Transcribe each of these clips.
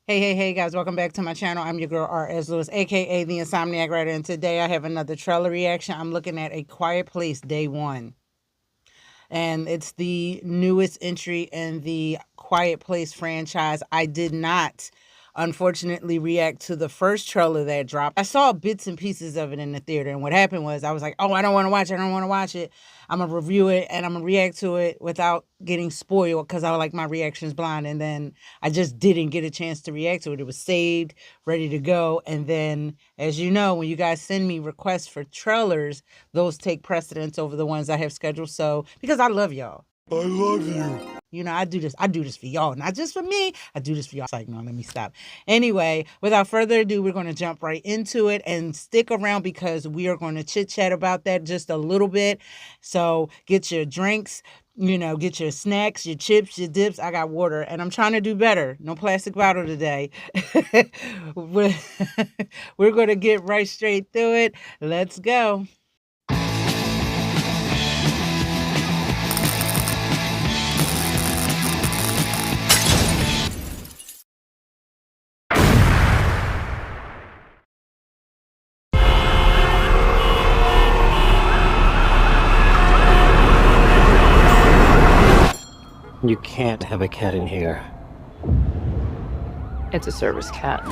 Hey guys, welcome back to my channel. I'm your girl R.S. Lewis, aka the Insomniac Writer, and today I have another trailer reaction. I'm looking at A Quiet Place Day 1. And it's the newest entry in the Quiet Place franchise. I did not, unfortunately, react to the first trailer that dropped. I saw bits and pieces of it in the theater, and what happened was I was like, oh, I don't want to watch it. I don't want to watch it. I'm going to review it, and I'm going to react to it without getting spoiled because I like my reactions blind. And then I just didn't get a chance to react to it. It was saved, ready to go. And then, as you know, when you guys send me requests for trailers, those take precedence over the ones I have scheduled. So, because I love y'all. I love you. You know, I do this for y'all, not just for me. I do this for y'all. Like, no, let me stop. Anyway, without further ado, we're going to jump right into it and stick around because we are going to chit chat about that just a little bit. So get your drinks, get your snacks, your chips, your dips. I got water and I'm trying to do better. No plastic bottle today. we're we're going to get right straight through it. Let's go. You can't have a cat in here. It's a service cat.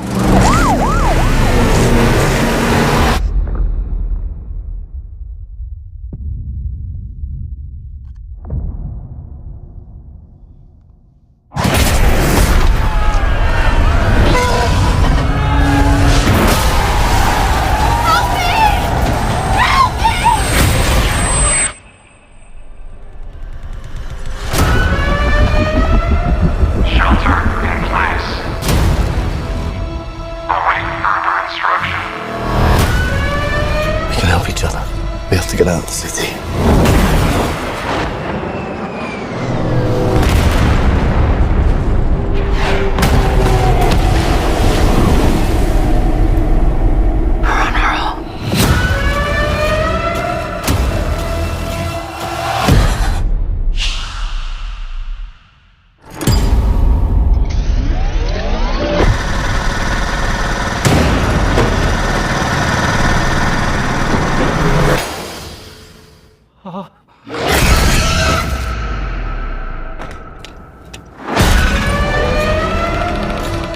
Each other. We have to get out of the city. We're on our own.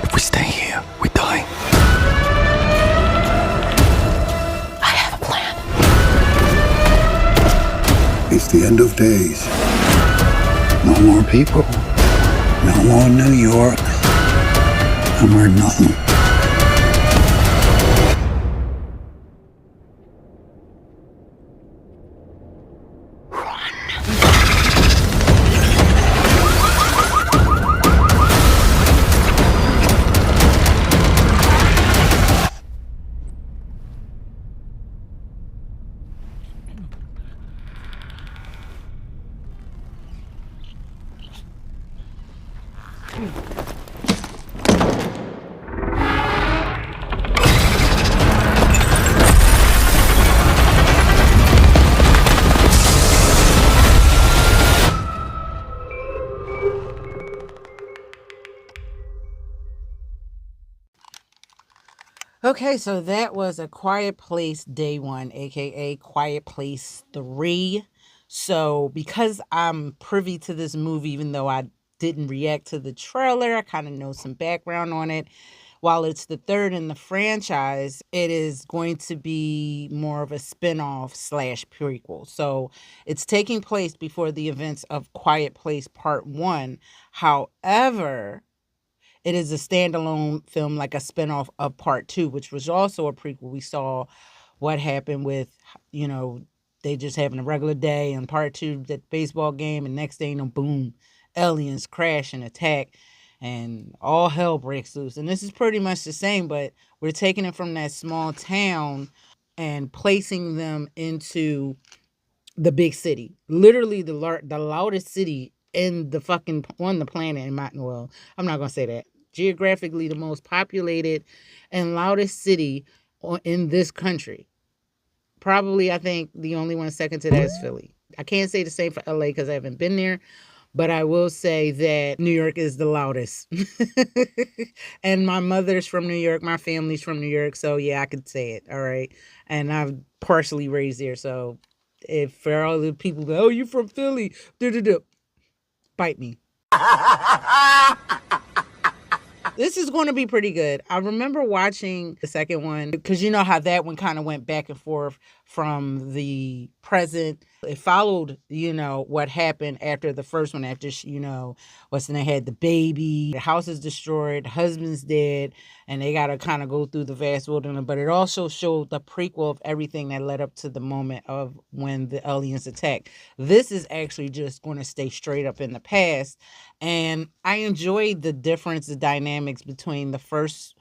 If we stay here, we die. I have a plan. It's the end of days. No more people. No more New York. And we're nothing. Okay, so that was A Quiet Place Day 1, aka Quiet Place 3. So because I'm privy to this movie, even though I didn't react to the trailer, I kind of know some background on it. While it's the third in the franchise, it is going to be more of a spin-off slash prequel. So it's taking place before the events of Quiet Place Part 1. However, it is a standalone film, like a spinoff of Part 2, which was also a prequel. We saw what happened with, you know, they just having a regular day, and Part 2, that baseball game, and next thing, boom, aliens crash and attack, and all hell breaks loose. And this is pretty much the same, but we're taking it from that small town and placing them into the big city, literally the loudest city in the fucking on the planet. In my, well, I'm not gonna say that. Geographically, the most populated and loudest city in this country. Probably, I think the only one second to that is Philly. I can't say the same for LA because I haven't been there, But I will say that New York is the loudest. And my mother's from New York. My family's from New York. So yeah, I could say it. All right. And I've partially raised there. So if for all the people go, oh, you from Philly, bite me. This is going to be pretty good. I remember watching the second one because you know how that one kind of went back and forth from the present. It followed, what happened after the first one, after, what's the name, had the baby, the house is destroyed, the husband's dead, and they got to kind of go through the vast wilderness. But it also showed the prequel of everything that led up to the moment of when the aliens attacked. This is actually just going to stay straight up in the past. And I enjoyed the difference, the dynamics between the first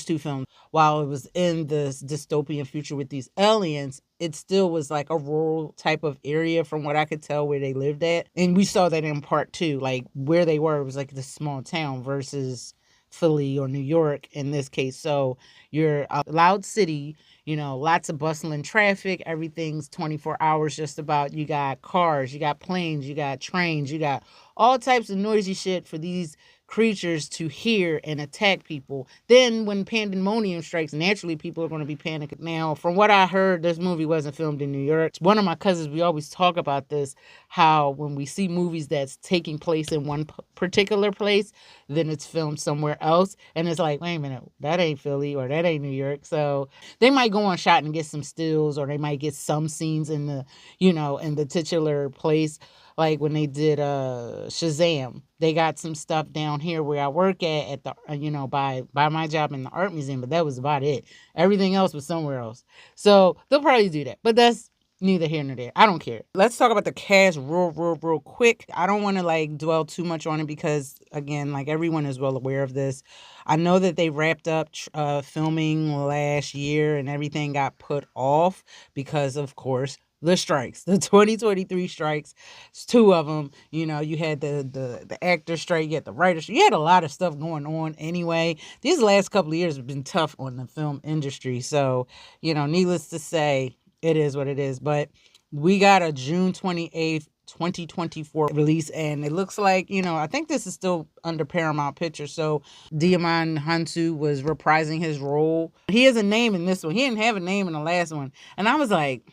two films. While it was in this dystopian future with these aliens, it still was like a rural type of area from what I could tell where they lived at. And we saw that in part two, like where they were, it was like this small town versus Philly or New York in this case. So you're a loud city, lots of bustling traffic. Everything's 24 hours just about. You got cars, you got planes, you got trains, you got all types of noisy shit for these creatures to hear and attack people. Then when pandemonium strikes, naturally people are going to be panicking. Now, from what I heard, this movie wasn't filmed in New York. One of my cousins, we always talk about this, how when we see movies that's taking place in one particular place, then it's filmed somewhere else. And it's like, wait a minute, that ain't Philly or that ain't New York. So they might go on shot and get some stills, or they might get some scenes in the, in the titular place. Like when they did Shazam, they got some stuff down here where I work at the, by my job in the art museum, but that was about it. Everything else was somewhere else. So they'll probably do that, but that's neither here nor there. I don't care. Let's talk about the cast real quick. I don't want to dwell too much on it because, again, everyone is well aware of this. I know that they wrapped up filming last year and everything got put off because, of course, the strikes, the 2023 strikes. It's two of them. You had the actor strike, you had the writer strike. You had a lot of stuff going on anyway. These last couple of years have been tough on the film industry. So, needless to say, it is what it is. But we got a June 28th, 2024 release, and it looks like, I think this is still under Paramount Pictures. So Djimon Hounsou was reprising his role. He has a name in this one. He didn't have a name in the last one. And I was like,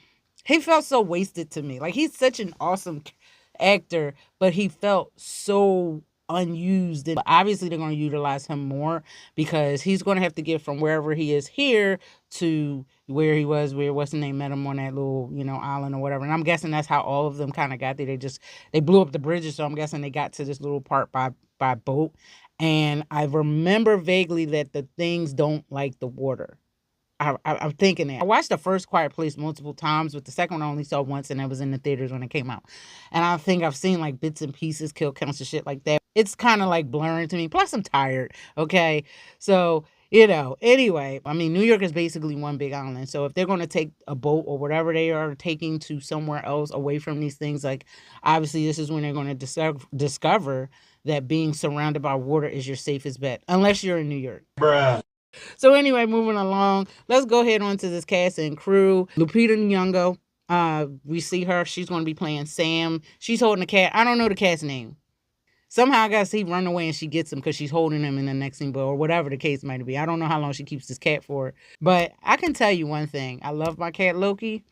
he felt so wasted to me. He's such an awesome actor, but he felt so unused. And obviously they're going to utilize him more because he's going to have to get from wherever he is here to where he was, where what's the name met him on that little, island or whatever. And I'm guessing that's how all of them kind of got there. They blew up the bridges. So I'm guessing they got to this little part by boat. And I remember vaguely that the things don't like the water. I'm thinking that. I watched the first Quiet Place multiple times, but the second one I only saw once, and I was in the theaters when it came out. And I think I've seen bits and pieces, kill counts and shit like that. It's kind of blurring to me. Plus, I'm tired. Okay. So, anyway, New York is basically one big island. So if they're going to take a boat or whatever they are taking to somewhere else away from these things, obviously this is when they're going to discover that being surrounded by water is your safest bet, unless you're in New York. Bruh. So anyway, moving along, let's go ahead on to this cast and crew. Lupita Nyong'o, we see her. She's going to be playing Sam. She's holding the cat. I don't know the cat's name. Somehow I guess he run away and she gets him because she's holding him in the next scene, or whatever the case might be. I don't know how long she keeps this cat for. But I can tell you one thing. I love my cat Loki.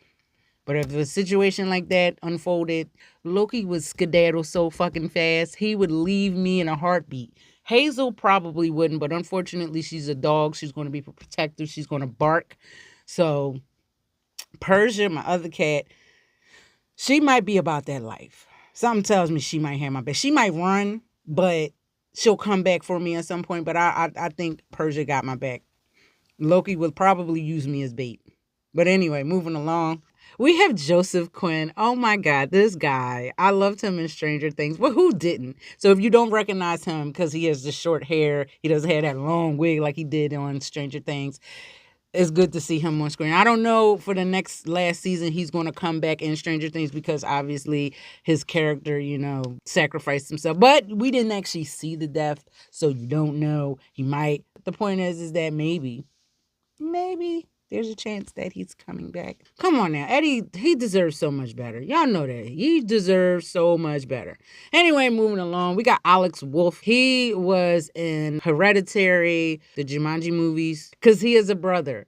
But if a situation like that unfolded, Loki would skedaddle so fucking fast, he would leave me in a heartbeat. Hazel probably wouldn't, but unfortunately she's a dog. She's going to be protective. She's going to bark. So Persia, my other cat, she might be about that life. Something tells me she might have my back. She might run, but she'll come back for me at some point. But I think Persia got my back. Loki will probably use me as bait. But anyway, moving along. We have Joseph Quinn. Oh my God, this guy. I loved him in Stranger Things. Well, who didn't? So if you don't recognize him because he has the short hair, he doesn't have that long wig like he did on Stranger Things, it's good to see him on screen. I don't know for the last season he's going to come back in Stranger Things because obviously his character, sacrificed himself. But we didn't actually see the death, so you don't know. He might. The point is that maybe There's a chance that he's coming back. Come on now. Eddie, he deserves so much better. Y'all know that. He deserves so much better. Anyway, moving along, we got Alex Wolff. He was in Hereditary, the Jumanji movies, because he is a brother.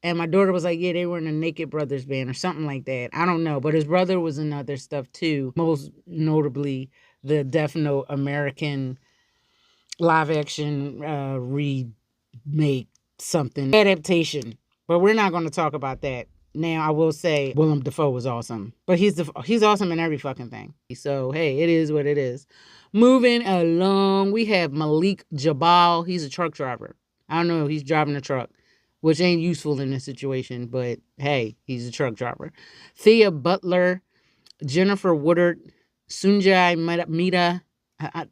And my daughter was like, yeah, they were in a Naked Brothers band or something like that. I don't know. But his brother was in other stuff too. Most notably, the Death Note American live action remake something adaptation. But we're not going to talk about that. Now, I will say Willem Dafoe was awesome. But he's awesome in every fucking thing. So, hey, it is what it is. Moving along, we have Malik Jabal. He's a truck driver. I don't know. He's driving a truck, which ain't useful in this situation. But, hey, he's a truck driver. Thea Butler, Jennifer Woodard, Sunjay Mehta.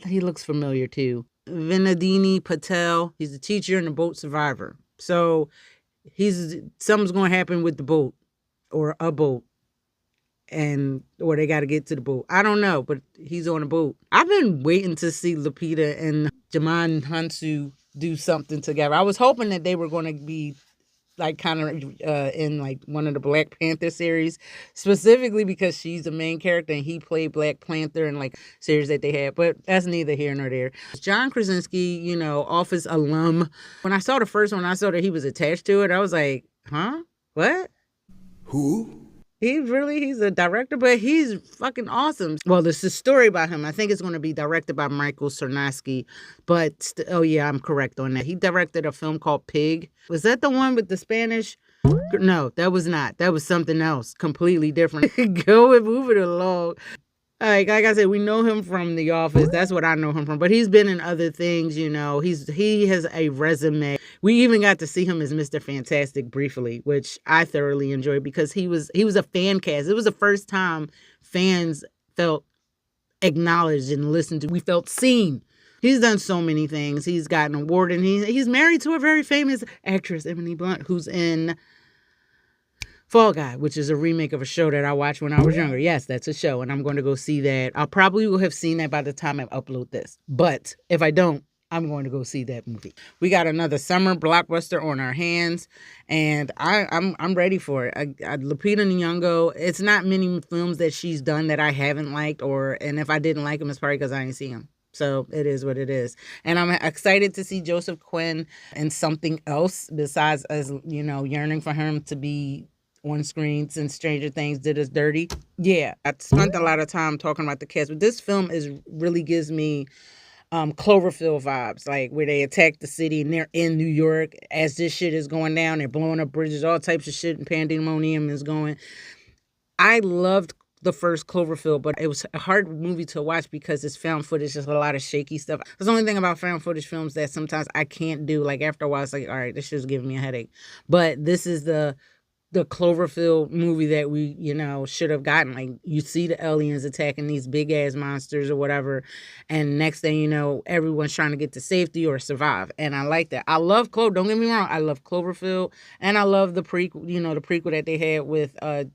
He looks familiar, too. Vinodini Patel. He's a teacher and a boat survivor. So something's going to happen with the boat or a boat or they got to get to the boat. I don't know, but he's on a boat. I've been waiting to see Lupita and Djimon Hounsou do something together. I was hoping that they were going to be like kind of in like one of the Black Panther series, specifically because she's the main character and he played Black Panther in like series that they had, but that's neither here nor there. John Krasinski, Office alum. When I saw the first one, I saw that he was attached to it. I was like, huh? What? Who? He's a director, but he's fucking awesome. Well, there's a story about him. I think it's going to be directed by Michael Sarnoski, but oh yeah, I'm correct on that. He directed a film called Pig. Was that the one with the Spanish? No, that was not. That was something else, completely different. Go and move it along. Like I said, we know him from The Office. That's what I know him from. But he's been in other things, He has a resume. We even got to see him as Mr. Fantastic briefly, which I thoroughly enjoyed because he was a fan cast. It was the first time fans felt acknowledged and listened to. We felt seen. He's done so many things. He's gotten an award, and he's married to a very famous actress, Emily Blunt, who's in Fall Guy, which is a remake of a show that I watched when I was younger. Yes, that's a show, and I'm going to go see that. I probably will have seen that by the time I upload this. But if I don't, I'm going to go see that movie. We got another summer blockbuster on our hands, and I'm ready for it. Lupita Nyong'o, it's not many films that she's done that I haven't liked, and if I didn't like them, it's probably because I didn't see them. So it is what it is. And I'm excited to see Joseph Quinn in something else besides yearning for him to be on screen since Stranger Things did us dirty. Yeah, I spent a lot of time talking about the cast, but this film really gives me Cloverfield vibes, like where they attack the city and they're in New York as this shit is going down. They're blowing up bridges, all types of shit, and pandemonium is going. I loved the first Cloverfield, but it was a hard movie to watch because it's found footage, just a lot of shaky stuff. That's the only thing about found footage films that sometimes I can't do. Like after a while, it's like, all right, this shit's giving me a headache. But this is the Cloverfield movie that we, should have gotten. Like, you see the aliens attacking these big-ass monsters or whatever, and next thing you know, everyone's trying to get to safety or survive. And I like that. I love don't get me wrong, I love Cloverfield, and I love the prequel, the prequel that they had with 10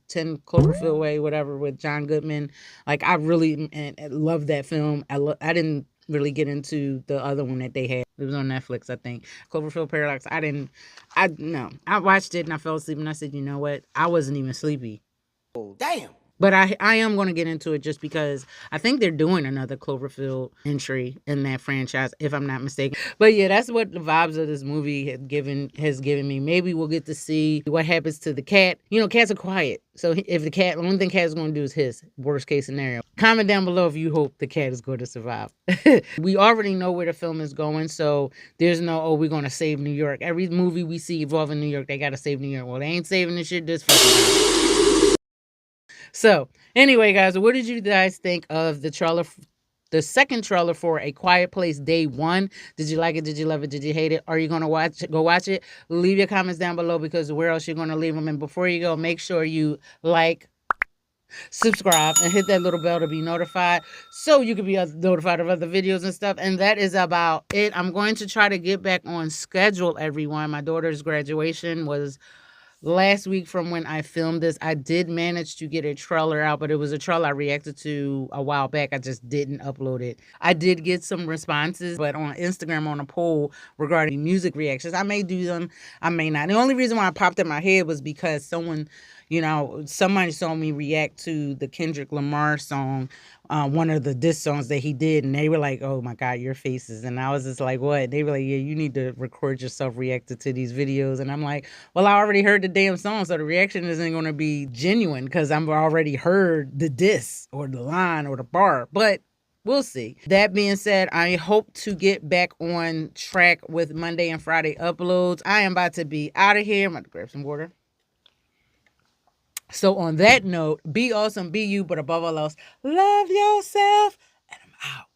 Cloverfield Way, whatever, with John Goodman. Like, I really love that film. I didn't really get into the other one that they had. It was on Netflix, I think. Cloverfield Paradox. I watched it and I fell asleep and I said, you know what? I wasn't even sleepy. Oh, damn. But I am going to get into it just because I think they're doing another Cloverfield entry in that franchise, if I'm not mistaken. But yeah, that's what the vibes of this movie has given me. Maybe we'll get to see what happens to the cat. Cats are quiet. So if the only thing cat is going to do is hiss, worst case scenario. Comment down below if you hope the cat is going to survive. We already know where the film is going, so there's no, we're going to save New York. Every movie we see involving New York, they got to save New York. Well, they ain't saving this shit this fucking time. So, anyway, guys, what did you guys think of the second trailer for A Quiet Place Day 1? Did you like it? Did you love it? Did you hate it? Are you going to go watch it? Leave your comments down below because where else you're going to leave them. And before you go, make sure you like, subscribe, and hit that little bell to be notified so you can be notified of other videos and stuff. And that is about it. I'm going to try to get back on schedule, everyone. My daughter's graduation was last week from when I filmed this, I did manage to get a trailer out, but it was a trailer I reacted to a while back. I just didn't upload it. I did get some responses, but on Instagram on a poll regarding music reactions. I may do them, I may not. The only reason why I popped in my head was because somebody saw me react to the Kendrick Lamar song, one of the diss songs that he did, and they were like, "Oh my God, your faces!" And I was just like, "What?" They were like, "Yeah, you need to record yourself reacting to these videos." And I'm like, "Well, I already heard the damn song, so the reaction isn't going to be genuine because I've already heard the diss or the line or the bar." But we'll see. That being said, I hope to get back on track with Monday and Friday uploads. I am about to be out of here. I'm about to grab some water. So on that note, be awesome, be you, but above all else, love yourself, and I'm out.